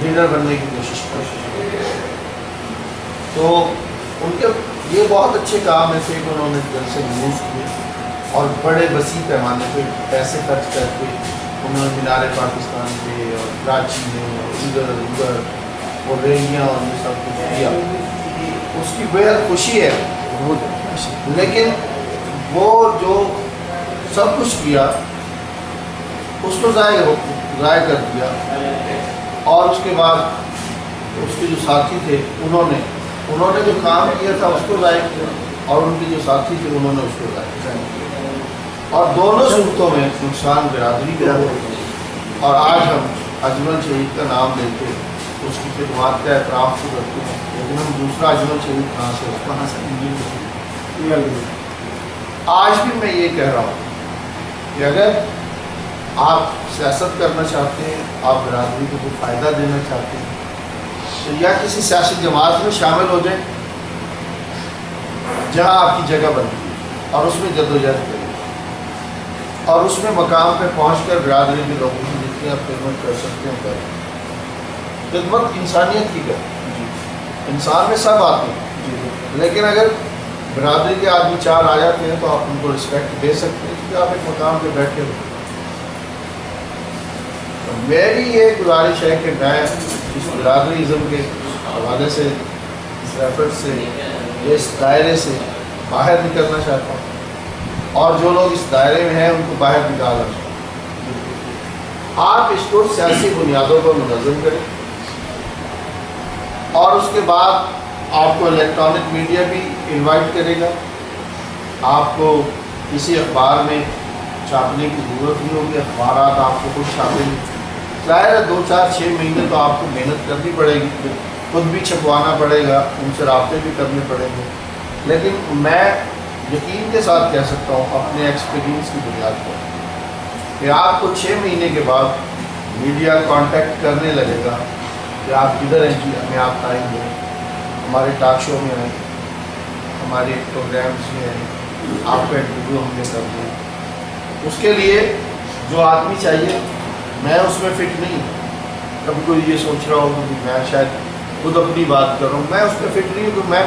Leader بننے کی کوشش کرتے ہیں. تو ان کے یہ بہت اچھے کام ایسے کہ انہوں نے جلسے یوز کیے اور بڑے وسیع پیمانے پہ پیسے خرچ کر کے انہوں نے مینار پاکستان پہ اور کراچی میں اور ادھر اور ریلیاں اور یہ سب کچھ کیا. اس کی بےحد خوشی ہے, لیکن وہ جو سب کچھ کیا اس کو ضائع کر دیا. اور اس کے بعد اس کے جو ساتھی تھے انہوں نے جو کام کیا تھا اس کو ضائع کیا, اور ان کے جو ساتھی تھے انہوں نے اس کو ضائع کیا. اور دونوں صورتوں میں نقصان برادری کا ہوا. اور آج ہم اجمل شہید کا نام لیتے اس کی خدمات کا احترام تو کرتے ہیں, لیکن ہم دوسرا اجمل شہید کہاں سے آج بھی میں یہ کہہ رہا ہوں کہ اگر آپ سیاست کرنا چاہتے ہیں, آپ برادری کو کوئی فائدہ دینا چاہتے ہیں, تو یا کسی سیاسی جماعت میں شامل ہو جائیں جہاں آپ کی جگہ بنتی ہے, اور اس میں جدوجہد کریں, اور اس میں مقام پہ پہنچ کر برادری کے لوگوں کی جتنی آپ خدمت کر سکتے ہیں کریں. خدمت انسانیت کی کریں, انسان میں سب آتے ہیں, لیکن اگر برادری کے آدمی 4 آ جاتے ہیں تو آپ ان کو رسپیکٹ دے سکتے ہیں کیونکہ آپ ایک مقام پہ بیٹھے ہو. میری یہ گزارش ہے کہ میں اس برادریزم کے حوالے سے, اس ایفرٹ سے, اس دائرے سے باہر نکلنا چاہتا ہوں, اور جو لوگ اس دائرے میں ہیں ان کو باہر نکالنا چاہتا ہوں. آپ اس کو سیاسی بنیادوں پر منظم کریں, اور اس کے بعد آپ کو الیکٹرانک میڈیا بھی انوائٹ کرے گا. آپ کو کسی اخبار میں چھاپنے کی ضرورت نہیں ہوگی, اخبارات آپ کو خود چھاپیں گے. ظاہر ہے 2 4 6 مہینے تو آپ کو محنت کرنی پڑے گی, خود بھی چھپوانا پڑے گا, ان سے رابطے بھی کرنے پڑیں گے, لیکن میں یقین کے ساتھ کہہ سکتا ہوں اپنے ایکسپیرینس کی بنیاد پر کہ آپ کو 6 مہینے کے بعد میڈیا کانٹیکٹ کرنے لگے گا کہ آپ کدھر ہیں جی, ہمیں آپ آئیں گے, ہمارے ٹاک شو میں آئیں, ہمارے پروگرامس میں آئیں, آپ کا انٹرویو ہم نے کر دیں. اس کے لیے جو آدمی چاہیے, میں اس میں فٹ نہیں ہوں. کبھی کوئی یہ سوچ رہا ہوں کہ میں شاید خود اپنی بات کر رہا ہوں, میں اس میں فٹ نہیں ہوں کہ میں